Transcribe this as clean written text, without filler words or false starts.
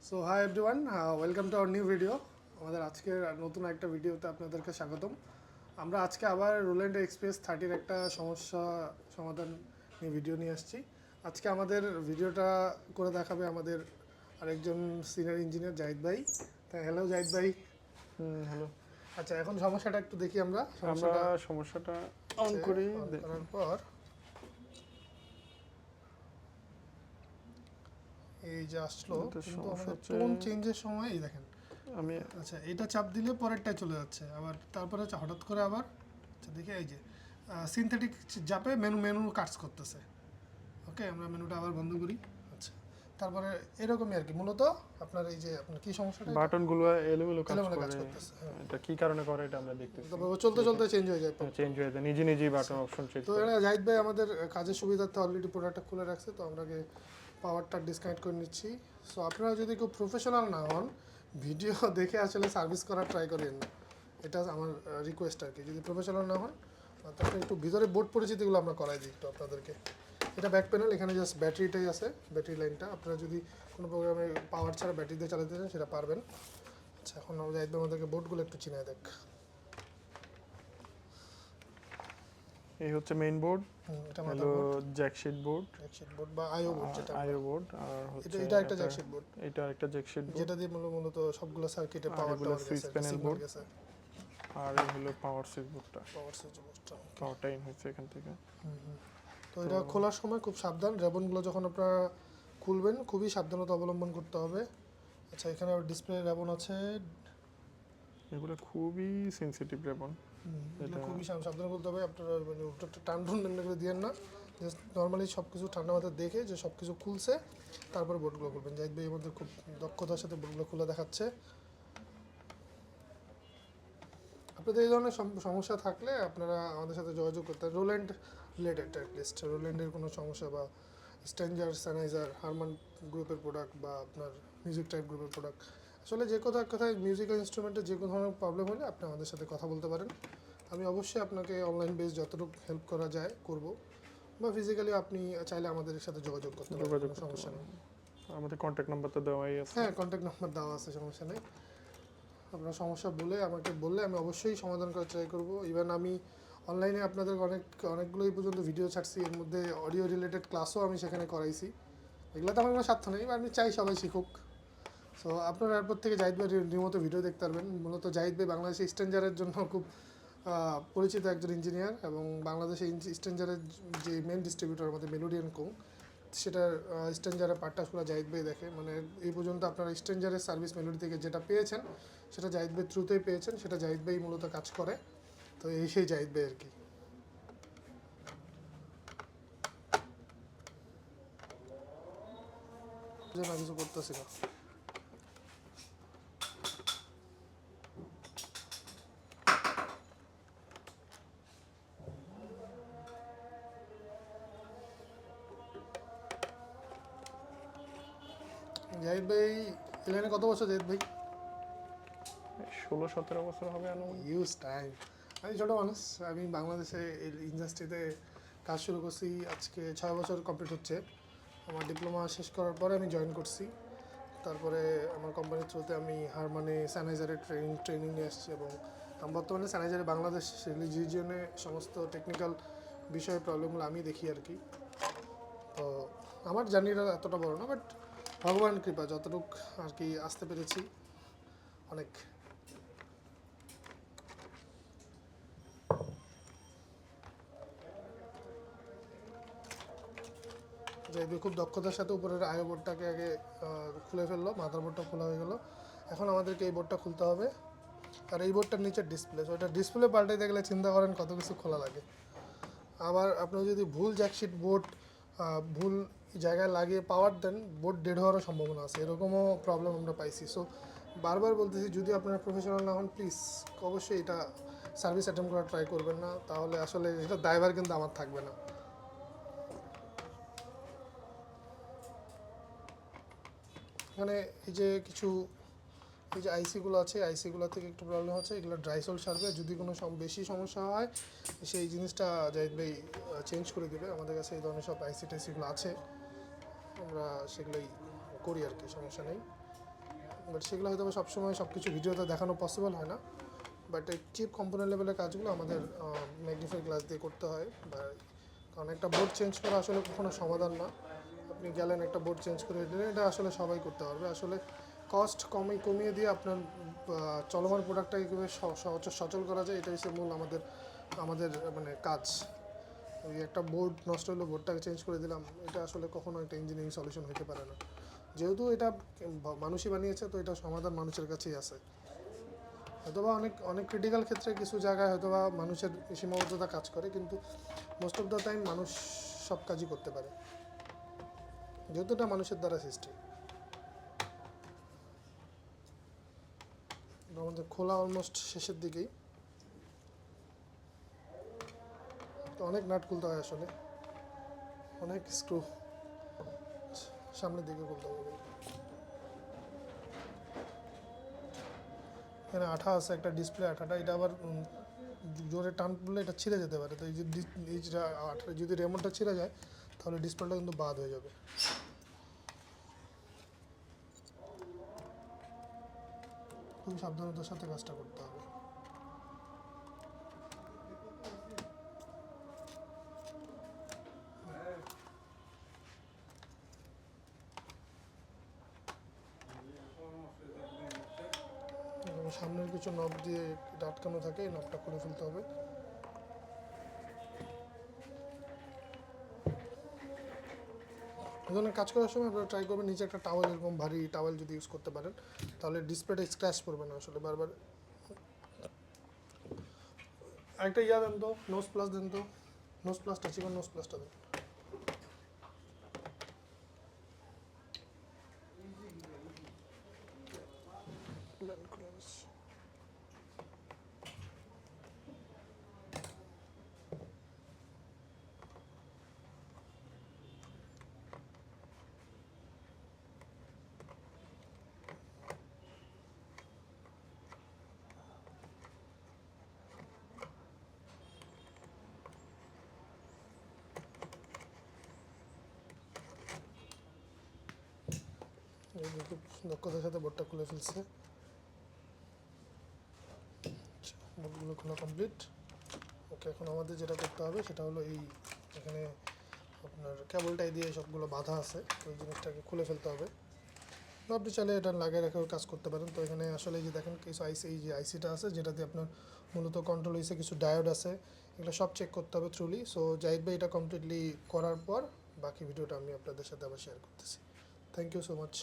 So hi everyone, welcome to our new video. আমাদের আজকের নতুন একটা ভিডিওতে আপনাদেরকে স্বাগতম। আমরা আজকে আবার রোল্যান্ড এক্সপ্রেস 30-র একটা সমস্যা সমাধান নিয়ে ভিডিও নিয়ে আসছি। আজকে আমাদের ভিডিওটা করে দেখাবে আমাদের আরেকজন সিনিয়র ইঞ্জিনিয়ার জাহিদ ভাই। তাই হ্যালো জাহিদ ভাই। হ্যালো। আচ্ছা, এখন সমস্যাটা একটু দেখি আমরা সমস্যাটা অন করি। করার পর এই যে আসলো, কিন্তু আমাদের টোন চেঞ্জের সময় এই দেখেন আমি আচ্ছা এটা চাপ দিলে পরেরটায় চলে যাচ্ছে, আবার তারপরে হঠাৎ করে আবার আচ্ছা দেখে এই যে সিনথেটিক চাপে মেনু কাটস করতেছে। ওকে, আমরা মেনুটা আবার বন্ধ করি। আচ্ছা, তারপরে এরকমই আর কি। মূলত আপনার এই যে আপনার কি সমস্যাটা, বাটনগুলো এলোমেলো কাজ কাজ করে। করতেছে। এটা কি কারণে করে এটা আমরা দেখতেছি। তারপর চলতে চলতে চেঞ্জ হয়ে যায়, নিজেই বাটন অপশন চেঞ্জ তো করে। এটা জাহিদ ভাই আমাদের কাজের সুবিধার্থে অলরেডি প্রোডাক্টটা খুলে রাখছে, তো আমরা পাওয়ারটা ডিসকানেক্ট করে নিচ্ছি। সো আপনারা যদি কেউ প্রফেশনাল না হন, ভিডিও দেখে আসলে সার্ভিস করার ট্রাই করেন না, এটা আমার রিকোয়েস্ট আর কি। যদি প্রফেশনাল না হন তাহলে একটু ভিতরে বোর্ড পরিচিতিগুলো আমরা করাই দিই একটু আপনাদেরকে। এটা ব্যাক প্যানেল, এখানে জাস্ট ব্যাটারিটাই আছে, ব্যাটারি লাইনটা। আপনারা যদি কোনো প্রোগ্রামে পাওয়ার ছাড়া ব্যাটারি দিয়ে চালাতে চান সেটা পারবেন। আচ্ছা, এখন আমরা জাহিদ ভাই আমাদেরকে বোর্ডগুলো একটু চিনায় দেখ। এই হচ্ছে মেইন বোর্ড, এটা মাদারবোর্ড, জ্যাকশিট বোর্ড বা আইও বোর্ড, যেটা আইও বোর্ড, আর হচ্ছে এটা একটা জ্যাকশিট বোর্ড, এটা একটা জ্যাকশিট বোর্ড, যেটা দিয়ে মূলত সবগুলো সার্কিটে পাওয়ারটা সুইচ প্যানেল বোর্ড, গেছে। আর এই হলো পাওয়ার সুইচ বোর্ডটা। পাওয়ারটা ইন হচ্ছে এখান থেকে। তো এটা খোলার সময় খুব সাবধান, রেবনগুলো যখন আপনারা খুলবেন খুবই সাবধানতা অবলম্বন করতে হবে। আচ্ছা, এখানে ডিসপ্লে রেবন আছে, এগুলো খুবই সেনসিটিভ রেবন, এটা খুবই সাবধানে খুলতে হবে। আপনারা টান করে দিয়েন না, জাস্ট নর্মালি সব কিছু ঠান্ডা মাথায় দেখে যে সব কিছু খুলছে তারপরে বোর্ডগুলো খুলবেন। জাহিদ ভাই আমাদের খুব দক্ষতার সাথে বোর্ডগুলো খুলে দেখাচ্ছে। আপনাদের এই ধরনের সমস্যা থাকলে আপনারা আমাদের সাথে যোগাযোগ করতে, রোল্যান্ড রিলেটেড অ্যাটলিস্ট, রোল্যান্ডের কোনো সমস্যা বা স্ট্যাঞ্জার, স্যানাইজার, হারমান গ্রুপের প্রোডাক্ট বা আপনার মিউজিক টাইপ গ্রুপের প্রোডাক্ট, আসলে যে কথায় মিউজিক্যাল ইনস্ট্রুমেন্টের যে কোনো ধরনের প্রবলেম হলে আপনি আমাদের সাথে কথা বলতে পারেন। আমি অবশ্যই আপনাকে অনলাইন বেস যতটুকু হেল্প করা যায় করব, বা ফিজিক্যালি আপনি চাইলে আমাদের সাথে যোগাযোগ করতে পারেন, কোনো সমস্যা নেই। আমাদের কন্ট্যাক্ট নাম্বার তো দেওয়াই আছে। হ্যাঁ, কন্ট্যাক্ট নাম্বার দেওয়া আছে, সমস্যা নেই। আপনার সমস্যা আমাকে বললে আমি অবশ্যই সমাধান করার ট্রাই করব। ইভেন আমি অনলাইনে আপনাদের অনেকগুলোই পর্যন্ত ভিডিও ছাড়ছি, এর মধ্যে অডিও রিলেটেড ক্লাসও আমি সেখানে করাইছি। এগুলোতে আমার কোনো স্বার্থ নেই, আমি চাই সবাই শিখুক। সো আপনারা এরপর থেকে জাহিদ ভাই নিয়মিত ভিডিও দেখতে পারবেন। মূলত জাহিদ ভাই বাংলাদেশে স্ট্যাঞ্জারের জন্য খুব পরিচিত একজন ইঞ্জিনিয়ার, এবং বাংলাদেশে স্ট্যাঞ্জারের যে মেন ডিস্ট্রিবিউটর আমাদের মেলোডিয়ান কোং, সেটার স্ট্যাঞ্জারের পার্টটা পুরো জাহিদ ভাই দেখে। মানে এই পর্যন্ত আপনারা স্ট্যাঞ্জারের সার্ভিস মেলোডি থেকে যেটা পেয়েছেন সেটা জাহিদ ভাই থ্রুতেই পেয়েছেন, সেটা জাহিদ ভাই মূলত কাজ করে। তো এই সেই জাহিদ ভাই আর কি। কিছু করতেছি না। জাহিদ ভাই এলাইনে কত বছর? জাহিদ ভাই 16-17 বছর হবে। Use time. আমি ছোটো মানুষ, আমি বাংলাদেশে ইন্ডাস্ট্রিতে কাজ শুরু করছি আজকে 6 বছর কমপ্লিট হচ্ছে। আমার ডিপ্লোমা শেষ করার পরে আমি জয়েন করছি। তারপরে আমার কোম্পানির থ্রুতে আমি হারমানে স্যানাইজারের ট্রেনিং নিয়ে আসছি, এবং বর্তমানে স্যানাইজারে বাংলাদেশ রিজিয়নে সমস্ত টেকনিক্যাল বিষয়ে প্রবলেমগুলো আমি দেখি আর কি। তো আমার জার্নিটা এতটা বড় না, বাট ভগবান কৃপা যতটুক আর কি আসতে পেরেছি অনেক। যে খুব দক্ষতার সাথে উপরের আইও বোর্ডটাকে আগে খুলে ফেললো, মাদারবোর্ডটা খোলা হয়ে গেল। এখন আমাদেরকে এই বোর্ডটা খুলতে হবে, আর এই বোর্ডটার নিচের ডিসপ্লে, তো এটা ডিসপ্লে পাল্টাইতে গেলে চিন্তা করেন কত কিছু খোলা লাগে। আবার আপনি যদি ভুল জ্যাকশিট বোর্ড ভুল জায়গায় লাগিয়ে পাওয়ার দেন, বোর্ড ডেড হওয়ারও সম্ভাবনা আছে, এরকমও প্রবলেম আমরা পাইছি। সো বারবার বলতেছি, যদি আপনারা প্রফেশনাল না হন প্লিজ অবশ্যই এটা সার্ভিস অ্যাটেম্প করার ট্রাই করবেন না, তাহলে আসলে এটা দায়ভার কিন্তু আমার থাকবে না। এখানে এই যে এই যে আইসিগুলো আছে, আইসিগুলো থেকে একটু প্রবলেম হচ্ছে, এগুলো ড্রাই সোল সারবে। যদি কোনো বেশি সমস্যা হয় সেই জিনিসটা জাহিদ ভাই চেঞ্জ করে দেবে। আমাদের কাছে এই ধরনের সব আইসি টাইসিগুলো আছে, আমরা সেগুলোই করি আর কি, সমস্যা নেই। বাট সেগুলো হয়তো বা সবসময় সব কিছু ভিডিওতে দেখানো পসিবল হয় না। বাট এই চিপ কম্পোনেন্ট লেভেলের কাজগুলো আমাদের ম্যাগনিফাই গ্লাস দিয়ে করতে হয়। বা কারণ একটা বোর্ড চেঞ্জ করা আসলে কখনো সমাধান না। আপনি গেলেন একটা বোর্ড চেঞ্জ করে দিলেন, এটা আসলে সবাই করতে পারবে। আসলে কস্ট কমিয়ে দিয়ে আপনার চলমান প্রোডাক্টটাকে কীভাবে সচল করা যায়, এটাই হচ্ছে মূল আমাদের আমাদের মানে কাজ। ওই একটা বোর্ড নষ্ট হলো, বোর্ডটাকে চেঞ্জ করে দিলাম, এটা আসলে কখনো একটা ইঞ্জিনিয়ারিং সলিউশন হতে পারে না। যেহেতু এটা মানুষই বানিয়েছে, তো এটা সমাধান মানুষের কাছেই আছে। হয়তোবা অনেক অনেক ক্রিটিক্যাল ক্ষেত্রে কিছু জায়গায় হয়তোবা মানুষের সীমাবদ্ধতা কাজ করে, কিন্তু মোস্ট অফ দ্য টাইম মানুষ সব কাজই করতে পারে, যেহেতু এটা মানুষের দ্বারা সৃষ্টি। আমাদের খোলা অলমোস্ট শেষের দিকেই, তো অনেক নাট খুলতে হয় আসলে, অনেক স্ক্রু সামনের দিকে খুলতে হবে। এখানে আঠা আছে, একটা ডিসপ্লে আঠাটা, এটা আবার জোরে টান পড়লে এটা ছিঁড়ে যেতে পারে। তো এই যে আঠা যদি রেমনটা ছিঁড়ে যায়, তাহলে ডিসপ্লেটা কিন্তু বাদ হয়ে যাবে। খুবই সাবধানতার সাথে কাজটা করতে হবে। এবং সামনের কিছু নব দিয়ে এটা আটকানো থাকে, এই নবটা খুলে ফেলতে হবে। এই ধরনের কাজ করার সময় আপনারা ট্রাই করবেন নিচে একটা টাওয়েল, এরকম ভারী টাওয়েল যদি ইউজ করতে পারেন, তাহলে ডিসপ্লেটা স্ক্র্যাচ পড়বে না আসলে বারবার। আরেকটা দেন তো, নোজ প্লাস দেন তো, নোজ প্লাসটা চিকন নোজ প্লাসটা দেন। খুব দক্ষতার সাথে বোর্ডটা খুলে ফেলছে। বোর্ডগুলো খোলা কমপ্লিট। ওকে, এখন আমাদের যেটা করতে হবে সেটা হলো এই এখানে আপনার কেবলটাই দিয়ে সবগুলো বাঁধা আছে, ওই জিনিসটাকে খুলে ফেলতে হবে। বা আপনি চাইলে এটা লাগিয়ে রেখেও কাজ করতে পারেন। তো এখানে আসলে এই যে দেখেন কিছু আইসি, এই যে আইসিটা আছে যেটাতে আপনার মূলত কন্ট্রোল হয়েছে, কিছু ডায়োড আছে, এগুলো সব চেক করতে হবে থ্রুলি। সো জাহিদ ভাই এটা কমপ্লিটলি করার পর বাকি ভিডিওটা আমি আপনাদের সাথে আবার শেয়ার করতেছি। Thank you so much.